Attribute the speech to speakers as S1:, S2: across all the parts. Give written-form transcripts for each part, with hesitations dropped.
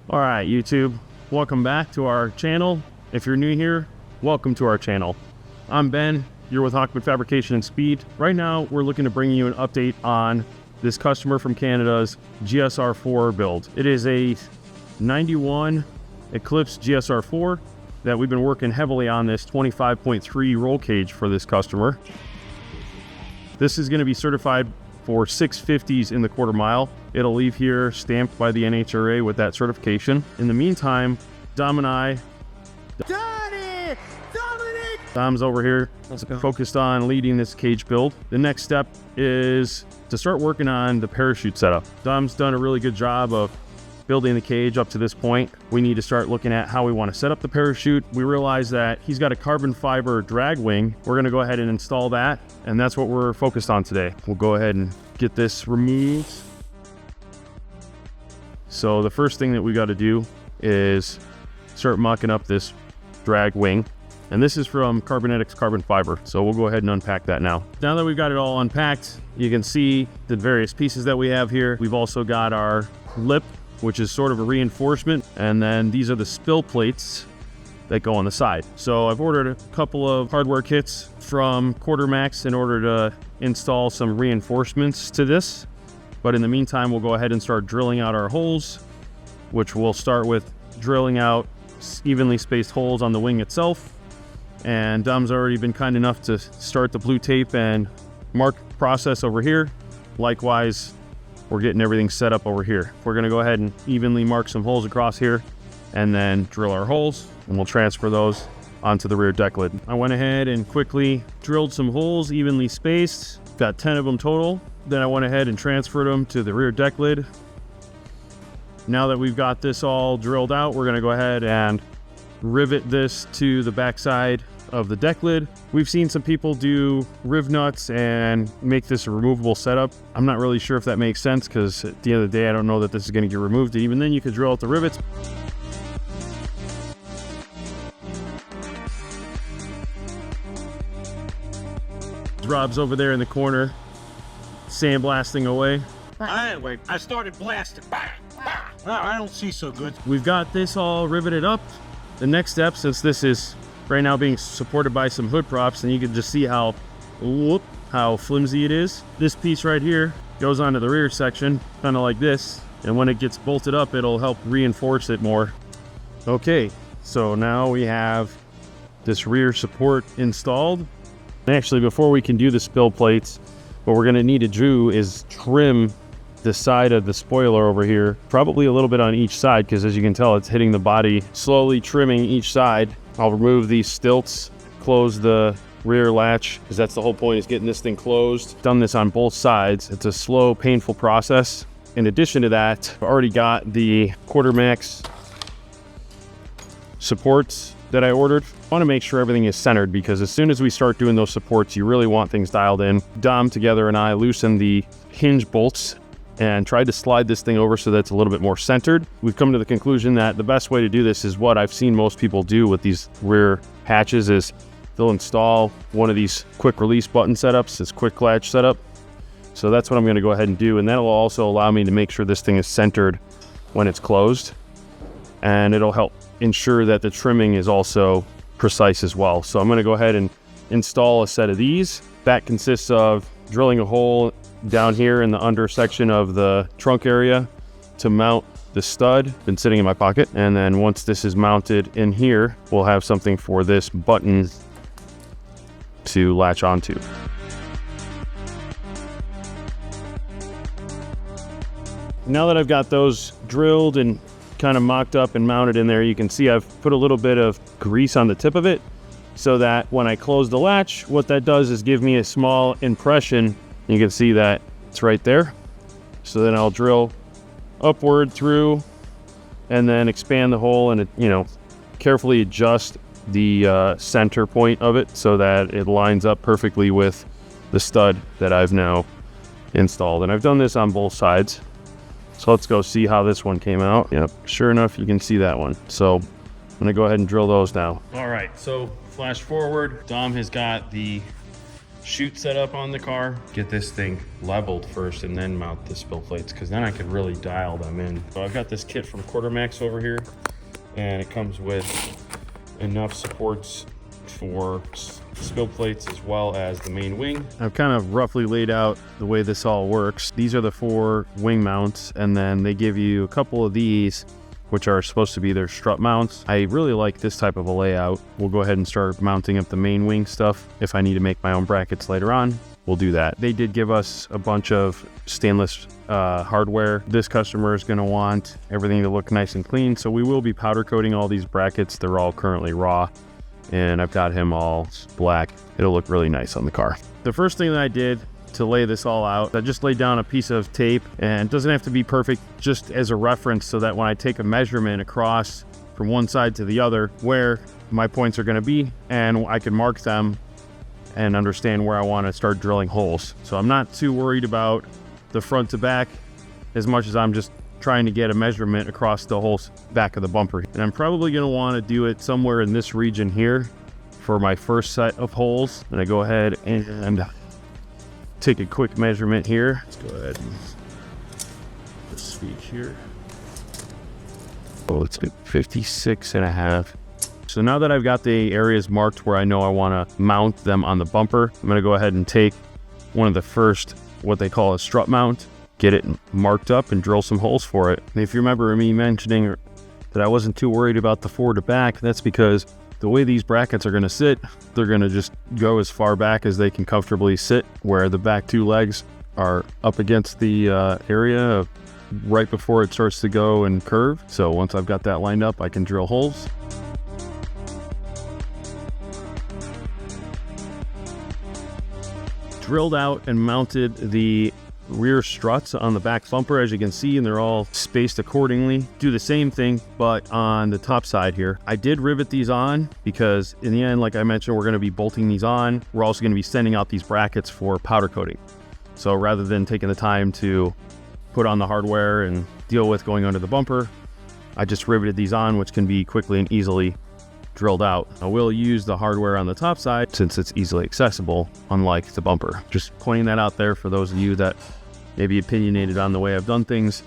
S1: All right, YouTube, welcome back to our channel. If you're new here, welcome to our channel. I'm Ben, you're with Hochman Fabrication and Speed. Right now, we're looking to bring you an update on this customer from Canada's GSR-4 build. It is a 91 Eclipse GSR-4 that we've been working heavily on this 25.3 roll cage for this customer. This is gonna be certified for 650s in the quarter mile. It'll leave here stamped by the NHRA with that certification. In the meantime, Dom and I, Dom's over here focused on leading this cage build. The next step is to start working on the parachute setup. Dom's done a really good job of building the cage up to this point. We need to start looking at how we want to set up the parachute. We realize that he's got a carbon fiber drag wing. We're going to go ahead and install that, and that's what we're focused on today. We'll go ahead and get this removed. So the first thing that we got to do is start mucking up this drag wing. And this is from Carbonetics Carbon Fiber. So we'll go ahead and unpack that now. Now that we've got it all unpacked, you can see the various pieces that we have here. We've also got our lip, which is sort of a reinforcement. And then these are the spill plates that go on the side. So I've ordered a couple of hardware kits from Quarter-Max in order to install some reinforcements to this. But in the meantime, we'll go ahead and start drilling out our holes, which we'll start with drilling out evenly spaced holes on the wing itself. And Dom's already been kind enough to start the blue tape and mark process over here. Likewise, we're getting everything set up over here. We're gonna go ahead and evenly mark some holes across here and then drill our holes, and we'll transfer those onto the rear deck lid. I went ahead and quickly drilled some holes evenly spaced. Got 10 of them total. Then I went ahead and transferred them to the rear deck lid. Now that we've got this all drilled out, we're gonna go ahead and rivet this to the backside of the deck lid. We've seen some people do riv nuts and make this a removable setup. I'm not really sure if that makes sense, because at the end of the day, I don't know that this is gonna get removed. Even then, you could drill out the rivets. Rob's over there in the corner, sandblasting away.
S2: I started blasting. I don't see so good.
S1: We've got this all riveted up. The next step, since this is right now being supported by some hood props, and you can just see how flimsy it is. This piece right here goes onto the rear section, kind of like this. And when it gets bolted up, it'll help reinforce it more. Okay, so now we have this rear support installed. Actually, before we can do the spill plates, what we're gonna need to do is trim the side of the spoiler over here, probably a little bit on each side, because as you can tell, it's hitting the body, slowly trimming each side. I'll remove these stilts, close the rear latch, because that's the whole point, is getting this thing closed. Done this on both sides. It's a slow, painful process. In addition to that, I've already got the Quarter-Max supports that I ordered. I want to make sure everything is centered, because as soon as we start doing those supports, you really want things dialed in. Dom together and I loosened the hinge bolts and tried to slide this thing over so that it's a little bit more centered. We've come to the conclusion that the best way to do this is what I've seen most people do with these rear hatches, is they'll install one of these quick release button setups, this quick latch setup. So that's what I'm going to go ahead and do, and that'll also allow me to make sure this thing is centered when it's closed, and it'll help ensure that the trimming is also precise as well. So I'm going to go ahead and install a set of these. That consists of drilling a hole down here in the under section of the trunk area to mount the stud. Been sitting in my pocket. And then once this is mounted in here, we'll have something for this button to latch onto. Now that I've got those drilled and kind of mocked up and mounted in there, you can see I've put a little bit of grease on the tip of it, so that when I close the latch, what that does is give me a small impression. You can see that it's right there. So then I'll drill upward through and then expand the hole, and carefully adjust the center point of it so that it lines up perfectly with the stud that I've now installed. And I've done this on both sides. So let's go see how this one came out. Yep, sure enough, you can see that one. So I'm gonna go ahead and drill those now. All right, so flash forward. Dom has got the chute set up on the car, get this thing leveled first and then mount the spill plates, because then I could really dial them in. So I've got this kit from Quarter-Max over here, and it comes with enough supports for spill plates as well as the main wing. I've kind of roughly laid out the way this all works. These are the 4 wing mounts, and then they give you a couple of these which are supposed to be their strut mounts. I really like this type of a layout. We'll go ahead and start mounting up the main wing stuff. If I need to make my own brackets later on, we'll do that. They did give us a bunch of stainless hardware. This customer is going to want everything to look nice and clean, so we will be powder coating all these brackets. They're all currently raw, and I've got him all black. It'll look really nice on the car. The first thing that I did to lay this all out, I just laid down a piece of tape, and it doesn't have to be perfect, just as a reference so that when I take a measurement across from one side to the other, where my points are going to be, and I can mark them and understand where I want to start drilling holes. So I'm not too worried about the front to back as much as I'm just trying to get a measurement across the whole back of the bumper. And I'm probably going to want to do it somewhere in this region here for my first set of holes. And I go ahead and take a quick measurement here. Let's go ahead and this feet here. Oh, let's do 56.5. So now that I've got the areas marked where I know I want to mount them on the bumper, I'm going to go ahead and take one of the first, what they call a strut mount, get it marked up and drill some holes for it. And if you remember me mentioning that I wasn't too worried about the forward to back, that's because the way these brackets are going to sit, they're going to just go as far back as they can comfortably sit, where the back 2 legs are up against the area right before it starts to go and curve. So once I've got that lined up, I can drill holes. Drilled out and mounted the rear struts on the back bumper, as you can see, and they're all spaced accordingly. Do the same thing, but on the top side here. I did rivet these on because in the end, like I mentioned, we're going to be bolting these on. We're also going to be sending out these brackets for powder coating. So rather than taking the time to put on the hardware and deal with going under the bumper, I just riveted these on, which can be quickly and easily drilled out. I will use the hardware on the top side since it's easily accessible, unlike the bumper. Just pointing that out there for those of you that may be opinionated on the way I've done things.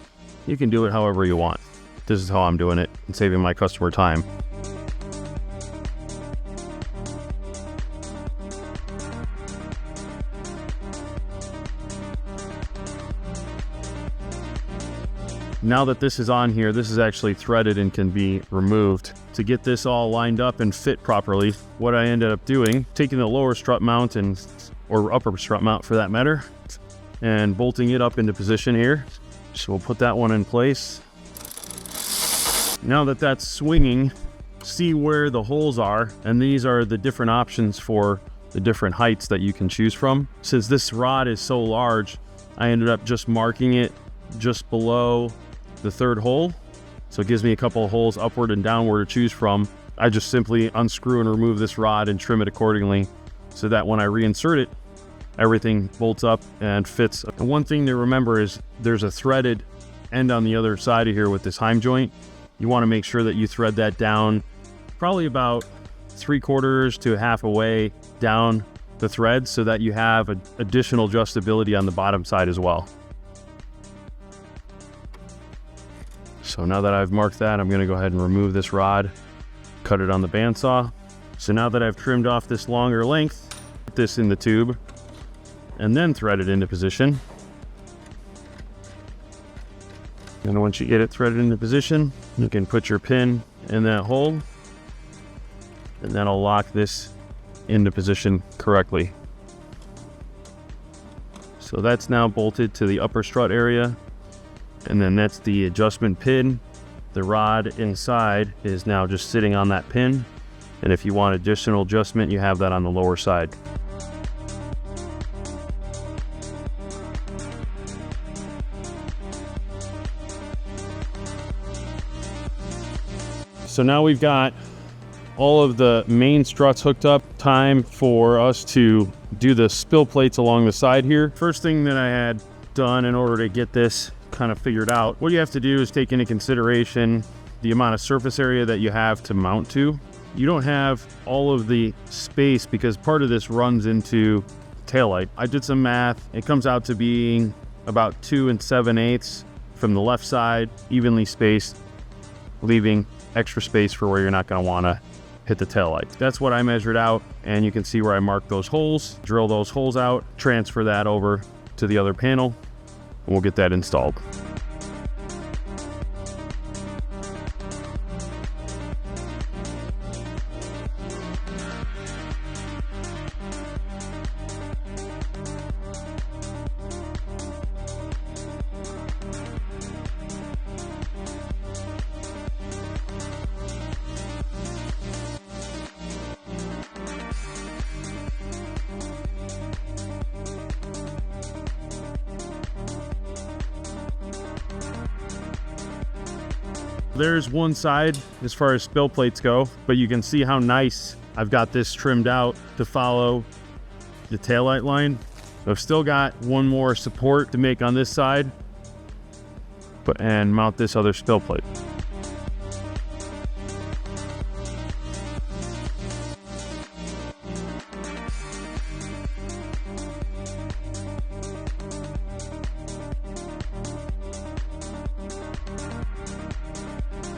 S1: You can do it however you want. This is how I'm doing it and saving my customer time. Now that this is on here, this is actually threaded and can be removed. To get this all lined up and fit properly, what I ended up doing, taking the lower strut mount or upper strut mount for that matter, and bolting it up into position here. So we'll put that one in place. Now that that's swinging, see where the holes are, and these are the different options for the different heights that you can choose from. Since this rod is so large, I ended up just marking it just below the 3rd hole. So it gives me a couple of holes upward and downward to choose from. I just simply unscrew and remove this rod and trim it accordingly so that when I reinsert it, everything bolts up and fits. And one thing to remember is there's a threaded end on the other side of here with this heim joint. You want to make sure that you thread that down probably about 3/4 to half a way down the thread so that you have additional adjustability on the bottom side as well. So now that I've marked that, I'm going to go ahead and remove this rod, cut it on the bandsaw. So now that I've trimmed off this longer length, put this in the tube and then thread it into position. And once you get it threaded into position, you can put your pin in that hole, and that'll lock this into position correctly. So that's now bolted to the upper strut area. And then that's the adjustment pin. The rod inside is now just sitting on that pin. And if you want additional adjustment, you have that on the lower side. So now we've got all of the main struts hooked up. Time for us to do the spill plates along the side here. First thing that I had done in order to get this kind of figured out, what you have to do is take into consideration the amount of surface area that you have to mount to. You don't have all of the space because part of this runs into taillight. I did some math. It comes out to being about 2 7/8 from the left side, evenly spaced, leaving extra space for where you're not going to want to hit the taillight. That's what I measured out, and you can see where I marked those holes, drill those holes out, transfer that over to the other panel, and we'll get that installed. There's one side as far as spill plates go, but you can see how nice I've got this trimmed out to follow the taillight line. I've still got one more support to make on this side, and mount this other spill plate.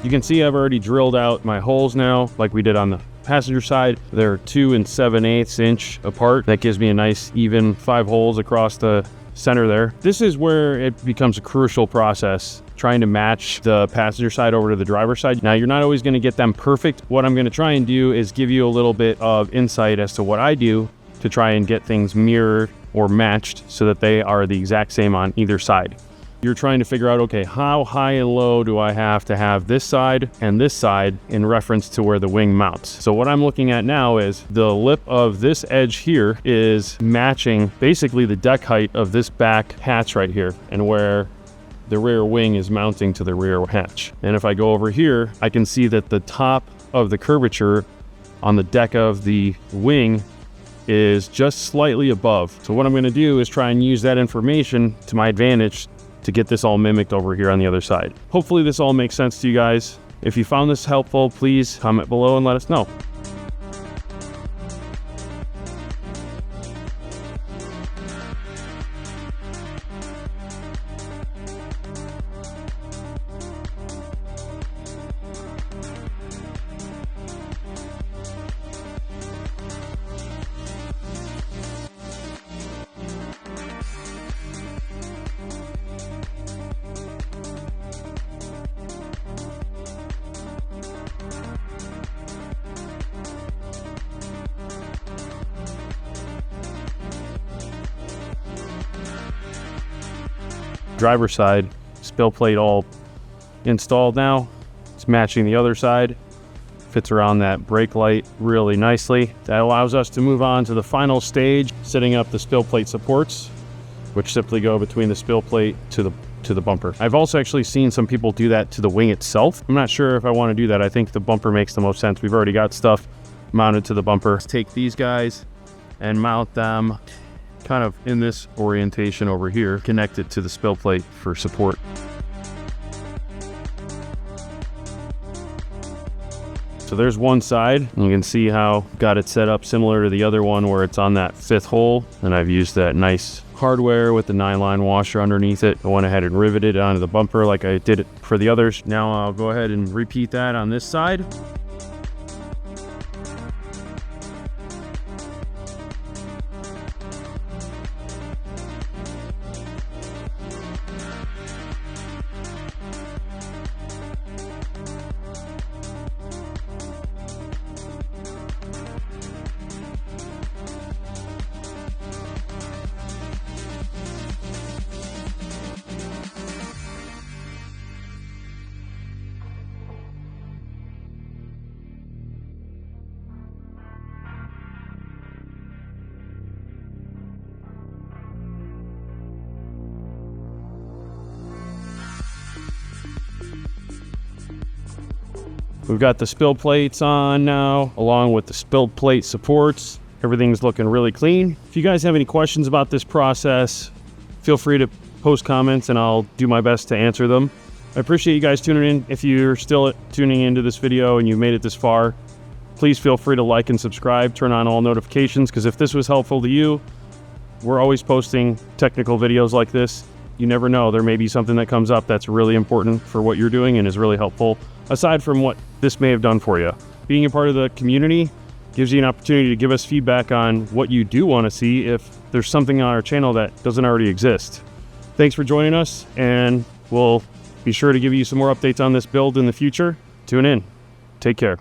S1: You can see I've already drilled out my holes now, like we did on the passenger side. They're 2 7/8 inch apart. That gives me a nice even 5 holes across the center there. This is where it becomes a crucial process, trying to match the passenger side over to the driver's side. Now, you're not always going to get them perfect. What I'm going to try and do is give you a little bit of insight as to what I do to try and get things mirrored or matched so that they are the exact same on either side. You're trying to figure out, okay, how high and low do I have to have this side and this side in reference to where the wing mounts? So what I'm looking at now is the lip of this edge here is matching basically the deck height of this back hatch right here, and where the rear wing is mounting to the rear hatch. And if I go over here, I can see that the top of the curvature on the deck of the wing is just slightly above. So what I'm going to do is try and use that information to my advantage to get this all mimicked over here on the other side. Hopefully this all makes sense to you guys. If you found this helpful, please comment below and let us know. Driver's side spill plate all installed now. It's matching the other side. Fits around that brake light really nicely. That allows us to move on to the final stage, setting up the spill plate supports, which simply go between the spill plate to the bumper. I've also actually seen some people do that to the wing itself. I'm not sure if I want to do that. I think the bumper makes the most sense. We've already got stuff mounted to the bumper. Let's take these guys and mount them kind of in this orientation over here, connect it to the spill plate for support. So there's one side. You can see how got it set up similar to the other one where it's on that 5th hole, and I've used that nice hardware with the nylon washer underneath it. I went ahead and riveted it onto the bumper like I did it for the others. Now I'll go ahead and repeat that on this side. We've got the spill plates on now, along with the spill plate supports. Everything's looking really clean. If you guys have any questions about this process, feel free to post comments and I'll do my best to answer them. I appreciate you guys tuning in. If you're still tuning into this video and you've made it this far, please feel free to like and subscribe, turn on all notifications, because if this was helpful to you, We're always posting technical videos like this. You never know, there may be something that comes up that's really important for what you're doing and is really helpful, aside from what this may have done for you. Being a part of the community gives you an opportunity to give us feedback on what you do want to see if there's something on our channel that doesn't already exist. Thanks for joining us, and we'll be sure to give you some more updates on this build in the future. Tune in. Take care.